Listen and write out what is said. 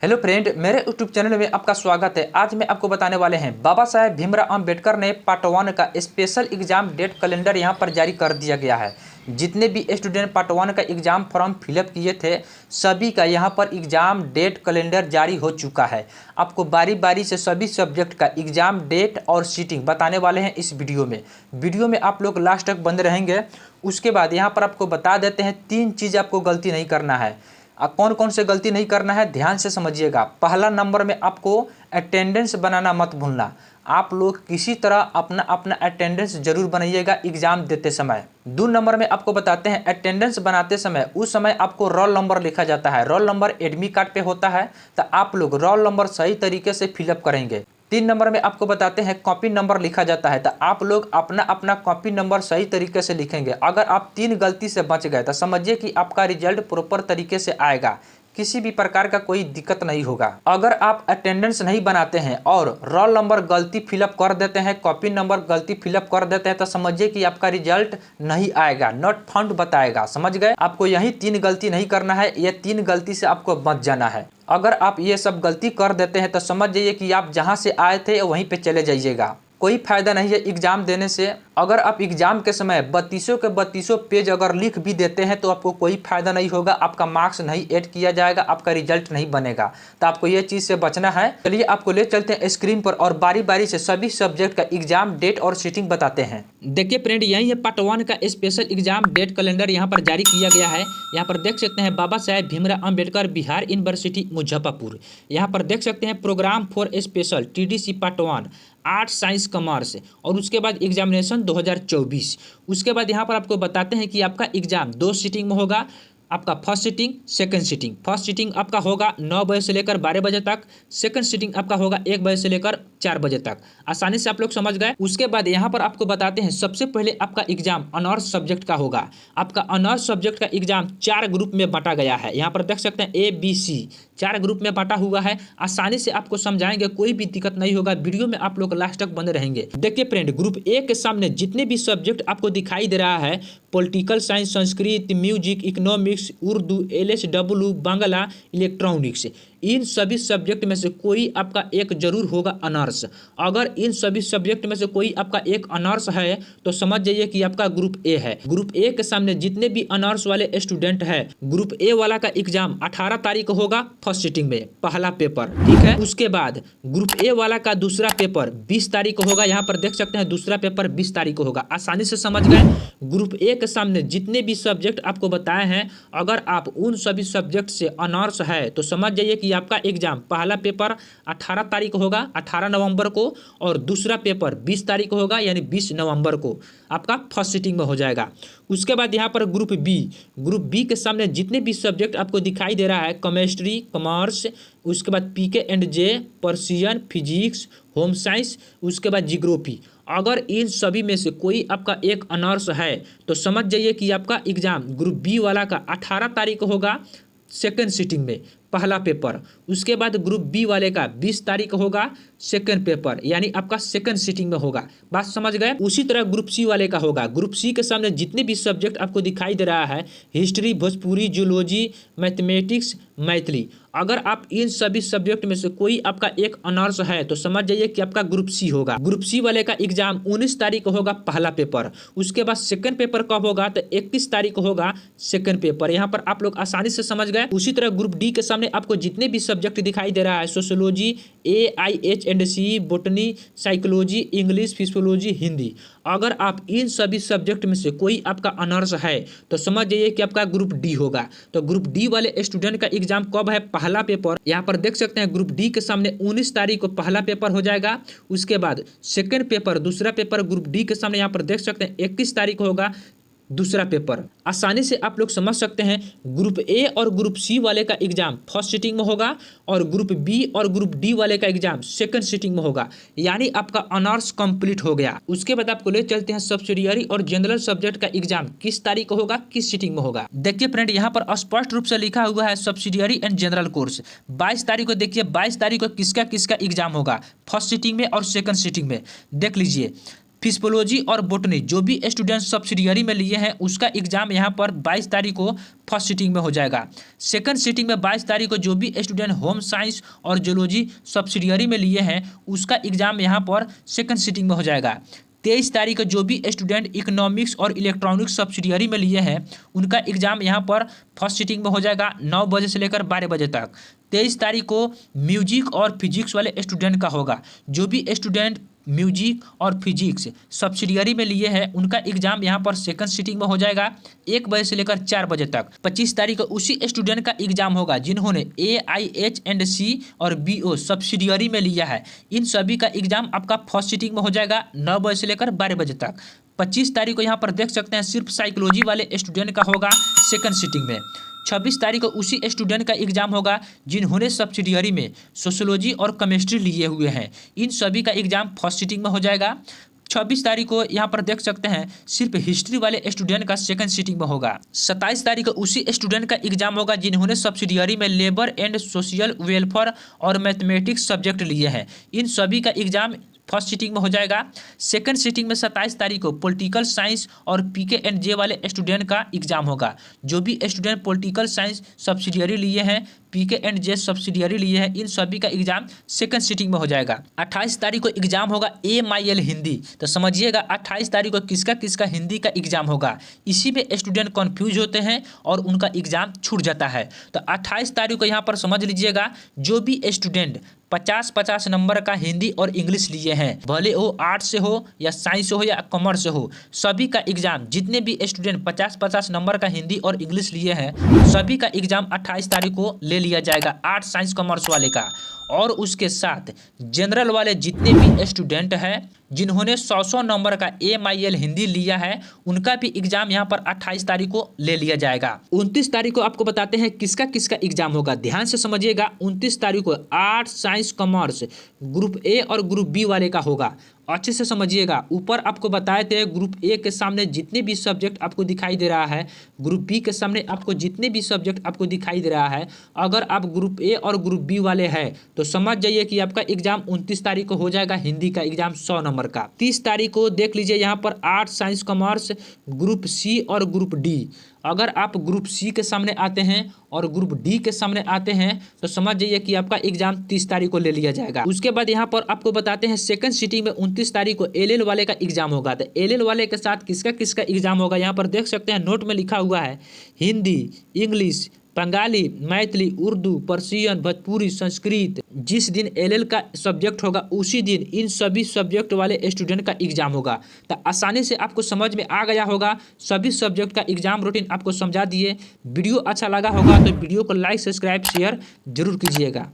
Hello friend, मेरे YouTube channel में आपका स्वागत है। आज मैं आपको बताने वाले हैं बाबा साहेब भीमराव अंबेडकर ने पार्ट 1 का स्पेशल एग्जाम डेट कैलेंडर यहां पर जारी कर दिया गया है। जितने भी स्टूडेंट पार्ट 1 का एग्जाम फॉर्म फिलअप किए थे सभी का यहां पर एग्जाम डेट कैलेंडर जारी हो चुका है। आपको बारी बारी से सभी सब्जेक्ट का एग्जाम डेट और सीटिंग बताने वाले हैं इस वीडियो में आप लोग लास्ट तक बंद रहेंगे। उसके बाद यहाँ पर आपको बता देते हैं 3 चीज़ आपको गलती नहीं करना है। कौन कौन से गलती नहीं करना है ध्यान से समझिएगा। पहला नंबर में आपको अटेंडेंस बनाना मत भूलना। आप लोग किसी तरह अपना अपना अटेंडेंस जरूर बनाइएगा एग्जाम देते समय। 2 नंबर में आपको बताते हैं अटेंडेंस बनाते समय उस समय आपको रोल नंबर लिखा जाता है। रोल नंबर एडमिट कार्ड पे होता है, तो आप लोग रोल नंबर सही तरीके से फिलअप करेंगे। 3 नंबर में आपको बताते हैं कॉपी नंबर लिखा जाता है, तो आप लोग अपना अपना कॉपी नंबर सही तरीके से लिखेंगे। अगर आप 3 गलती से बच गए तो समझिए कि आपका रिजल्ट प्रॉपर तरीके से आएगा, किसी भी प्रकार का कोई दिक्कत नहीं होगा। अगर आप अटेंडेंस नहीं बनाते हैं और रोल नंबर गलती फिलअप कर देते हैं, कॉपी नंबर गलती फिलअप कर देते हैं, तो समझिए कि आपका रिजल्ट नहीं आएगा, नॉट फाउंड बताएगा। समझ गए? आपको यही 3 गलती नहीं करना है, ये 3 गलती से आपको बच जाना है। अगर आप ये सब गलती कर देते हैं तो समझ जाइए कि आप जहां से आए थे वहीं पे चले जाइएगा। कोई फायदा नहीं है एग्जाम देने से। अगर आप एग्जाम के समय 32 के 32 पेज अगर लिख भी देते हैं तो आपको कोई फायदा नहीं होगा, आपका मार्क्स नहीं ऐड किया जाएगा, आपका रिजल्ट नहीं बनेगा। तो आपको ये चीज़ से बचना है। चलिए आपको ले चलते हैं स्क्रीन पर और बारी बारी से सभी सब्जेक्ट का एग्जाम डेट और सीटिंग बताते हैं। देखिए फ्रेंड, यही है पार्ट 1 का स्पेशल एग्जाम डेट कैलेंडर यहाँ पर जारी किया गया है। यहाँ पर देख सकते हैं बाबा साहेब भीमराव अंबेडकर बिहार यूनिवर्सिटी मुजफ्फरपुर। यहाँ पर देख सकते हैं program for special TDC part 1 art science commerce, और उसके बाद एग्जामिनेशन 2024। उसके बाद यहाँ पर आपको बताते हैं कि आपका एग्जाम 2 सीटिंग में होगा। आपका first seating, second seating. First seating आपका होगा 9 बजे से लेकर 12 बजे तक। सेकंड सीटिंग आपका होगा 1 बजे से लेकर 4 बजे तक। आसानी से आप लोग समझ गए। उसके बाद यहाँ पर आपको बताते हैं सबसे पहले आपका एग्जाम ऑनर्स सब्जेक्ट का होगा। आपका ऑनर्स सब्जेक्ट का एग्जाम 4 ग्रुप में बांटा गया है। यहाँ पर देख सकते हैं ABC 4 ग्रुप में बांटा हुआ है। आसानी से आपको समझाएंगे, कोई भी दिक्कत नहीं होगा। वीडियो में आप लोग लास्ट तक बने रहेंगे। देखिए फ्रेंड, ग्रुप A के सामने जितने भी सब्जेक्ट आपको दिखाई दे रहा है, political science, Sanskrit, music, economics, Urdu, LSW, Bangla, electronics, इन सभी सब्जेक्ट में से कोई आपका एक जरूर होगा ऑनर्स। अगर इन सभी सब्जेक्ट में से कोई आपका एक ऑनर्स है तो समझ जाइए कि आपका ग्रुप A है। ग्रुप A के सामने जितने भी ऑनर्स वाले स्टूडेंट हैं, ग्रुप A वाला का एग्जाम 18 तारीख को होगा फर्स्ट सीटिंग में पहला पेपर, ठीक है। उसके बाद ग्रुप A वाला का दूसरा पेपर 20 तारीख को होगा। यहाँ पर देख सकते हैं दूसरा पेपर 20 तारीख को होगा। आसानी से समझ गए। ग्रुप A के सामने जितने भी सब्जेक्ट आपको बताए हैं, अगर आप उन सभी सब्जेक्ट से ऑनर्स है तो समझ जाइए कि आपका एग्जाम पहला पेपर 18 तारीख होगा, 18 नवंबर को, और दूसरा पेपर 20 तारीख को होगा, यानी 20 नवंबर को आपका फर्स्ट सीटिंग में हो जाएगा। उसके बाद यहाँ पर ग्रुप बी के सामने जितने भी सब्जेक्ट आपको दिखाई दे रहा है, केमिस्ट्री, कॉमर्स, उसके बाद PK&J, Persian, physics, home science, उसके बाद जियोग्राफी, अगर इन सभी में से कोई आपका एक ऑनर्स है तो समझ जाइए कि आपका एग्जाम ग्रुप B वाला का 18 तारीख को होगा सेकेंड सीटिंग में पहला पेपर। उसके बाद ग्रुप B वाले का 20 तारीख होगा सेकंड पेपर, यानी आपका सेकंड सीटिंग में होगा। बात समझ गए। उसी तरह ग्रुप C वाले का होगा। ग्रुप C के सामने जितने भी सब्जेक्ट आपको दिखाई दे रहा है, history, Bhojpuri, zoology, mathematics, Maithili, अगर आप इन सभी सब्जेक्ट में से कोई आपका एक ऑनर्स है तो समझ जाइए कि आपका ग्रुप C होगा। ग्रुप C वाले का एग्जाम 19 तारीख को होगा पहला पेपर। उसके बाद सेकंड पेपर कब होगा तो 31 तारीख को होगा सेकंड पेपर। यहाँ पर आप लोग आसानी से समझ गए। उसी तरह ग्रुप D के सामने आपको जितने भी सब्जेक्ट दिखाई दे रहा है, sociology, AIH&C, botany, psychology, English, physiology, Hindi, अगर आप इन सभी सब्जेक्ट में से कोई आपका ऑनर्स है तो समझ जाइए कि आपका ग्रुप D होगा। तो ग्रुप D वाले स्टूडेंट का एग्जाम कब है? पहला पेपर। यहाँ पर देख सकते हैं ग्रुप D के सामने 19 तारीख को पहला पेपर हो जाएगा। उसके बाद सेकंड पेपर, दूसरा पेपर ग्रुप D के सामने यहाँ पर देख सकते हैं 21 तारीख को होगा दूसरा पेपर। आसानी से आप लोग समझ सकते हैं ग्रुप A और ग्रुप C वाले का एग्जाम फर्स्ट सीटिंग में होगा और ग्रुप B और ग्रुप D वाले का एग्जाम सेकंड सीटिंग में होगा, यानी आपका ऑनर्स कंप्लीट हो गया। उसके बाद आपको ले चलते हैं सब्सिडियरी और जनरल सब्जेक्ट का एग्जाम किस तारीख को होगा, किस सीटिंग में होगा। देखिए फ्रेंड, यहाँ पर स्पष्ट रूप से लिखा हुआ है सब्सिडियरी एंड जनरल कोर्स 22 तारीख को। देखिए 22 तारीख को किसका किसका एग्जाम होगा, फर्स्ट सीटिंग में और सेकंड सीटिंग में। देख लीजिए फिजियोलॉजी और बोटनी जो भी स्टूडेंट सब्सिडियरी में लिए हैं उसका एग्जाम यहाँ पर 22 तारीख को फर्स्ट सीटिंग में हो जाएगा। सेकंड सीटिंग में 22 तारीख को जो भी स्टूडेंट होम साइंस और जियोलॉजी सब्सिडियरी में लिए हैं उसका एग्जाम यहाँ पर सेकंड सीटिंग में हो जाएगा। 23 तारीख को जो भी स्टूडेंट इकोनॉमिक्स और इलेक्ट्रॉनिक्स सब्सिडियरी में लिए हैं उनका एग्जाम यहाँ पर फर्स्ट सीटिंग में हो जाएगा 9 बजे से लेकर 12 बजे तक। 23 तारीख को म्यूजिक और फिजिक्स वाले स्टूडेंट का होगा। जो भी स्टूडेंट म्यूजिक और फिजिक्स सब्सिडियरी में लिए हैं उनका एग्जाम यहाँ पर सेकंड सीटिंग में हो जाएगा 1 बजे से लेकर 4 बजे तक। 25 तारीख को उसी स्टूडेंट का एग्जाम होगा जिन्होंने AIH&C और BO सब्सिडियरी में लिया है। इन सभी का एग्जाम आपका फर्स्ट सीटिंग में हो जाएगा 9 बजे से लेकर 12 बजे तक। 25 तारीख को यहाँ पर देख सकते हैं सिर्फ साइकोलॉजी वाले स्टूडेंट का होगा सेकंड सीटिंग में। 26 तारीख को उसी स्टूडेंट का एग्जाम होगा जिन्होंने सब्सिडियरी में सोशियोलॉजी और केमिस्ट्री लिए हुए हैं। इन सभी का एग्जाम फर्स्ट सीटिंग में हो जाएगा। 26 तारीख को यहाँ पर देख सकते हैं सिर्फ हिस्ट्री वाले स्टूडेंट का सेकंड सीटिंग में होगा। 27 तारीख को उसी स्टूडेंट का एग्जाम होगा जिन्होंने सब्सिडियरी में लेबर एंड सोशल वेलफेयर और मैथमेटिक्स सब्जेक्ट लिए हैं। इन सभी का एग्जाम फर्स्ट सीटिंग में हो जाएगा। सेकंड सीटिंग में 27 तारीख को पॉलिटिकल साइंस और PK&J वाले स्टूडेंट का एग्जाम होगा। जो भी स्टूडेंट पॉलिटिकल साइंस सब्सिडियरी लिए हैं PK&J सब्सिडियरी लिए हैं इन सभी का एग्जाम सेकंड सीटिंग में हो जाएगा। 28 तारीख को एग्जाम होगा MIL हिंदी। तो समझिएगा 28 तारीख को किसका किसका हिंदी का एग्जाम होगा। इसी में स्टूडेंट कंफ्यूज होते हैं और उनका एग्जाम छूट जाता है। तो 28 तारीख को यहाँ पर समझ लीजिएगा जो भी स्टूडेंट 50-50 नंबर का हिंदी और इंग्लिश लिए हैं भले वो आर्ट्स से हो या साइंस से हो या कॉमर्स से हो सभी का एग्जाम जितने भी स्टूडेंट 50-50 नंबर का हिंदी और इंग्लिश लिए हैं सभी का एग्जाम 28 तारीख को ले लिया जाएगा आर्ट्स साइंस कॉमर्स वाले का। और उसके साथ जनरल वाले जितने भी स्टूडेंट हैं जिन्होंने 100 नंबर का MIL हिंदी लिया है उनका भी एग्जाम यहाँ पर 28 तारीख को ले लिया जाएगा। 29 तारीख को आपको बताते हैं किसका किसका एग्जाम होगा। ध्यान से समझिएगा 29 तारीख को arts science commerce group A और ग्रुप B वाले का होगा। अच्छे से समझिएगा ऊपर आपको बताए थे ग्रुप A के सामने जितने भी सब्जेक्ट आपको दिखाई दे रहा है ग्रुप B के सामने आपको जितने भी सब्जेक्ट आपको दिखाई दे रहा है अगर आप ग्रुप A और ग्रुप B वाले हैं तो समझ जाइए कि आपका एग्जाम 29 तारीख को हो जाएगा हिंदी का एग्जाम 100 नंबर का। 30 तारीख को देख लीजिए यहाँ पर arts science commerce group C और ग्रुप D। अगर आप ग्रुप C के सामने आते हैं और ग्रुप D के सामने आते हैं तो समझ जाइए कि आपका एग्जाम 30 तारीख को ले लिया जाएगा। उसके बाद यहाँ पर आपको बताते हैं सेकंड सीटिंग में 29 तारीख को LL वाले का एग्जाम होगा। तो LL वाले के साथ किसका किसका एग्जाम होगा यहाँ पर देख सकते हैं नोट में लिखा हुआ है हिंदी इंग्लिश बंगाली मैथिली उर्दू पर्शियन भोजपुरी संस्कृत। जिस दिन LL का सब्जेक्ट होगा उसी दिन इन सभी सब्जेक्ट वाले स्टूडेंट का एग्जाम होगा। तो आसानी से आपको समझ में आ गया होगा सभी सब्जेक्ट का एग्जाम रूटीन आपको समझा दिए। वीडियो अच्छा लगा होगा तो वीडियो को लाइक सब्सक्राइब शेयर जरूर कीजिएगा।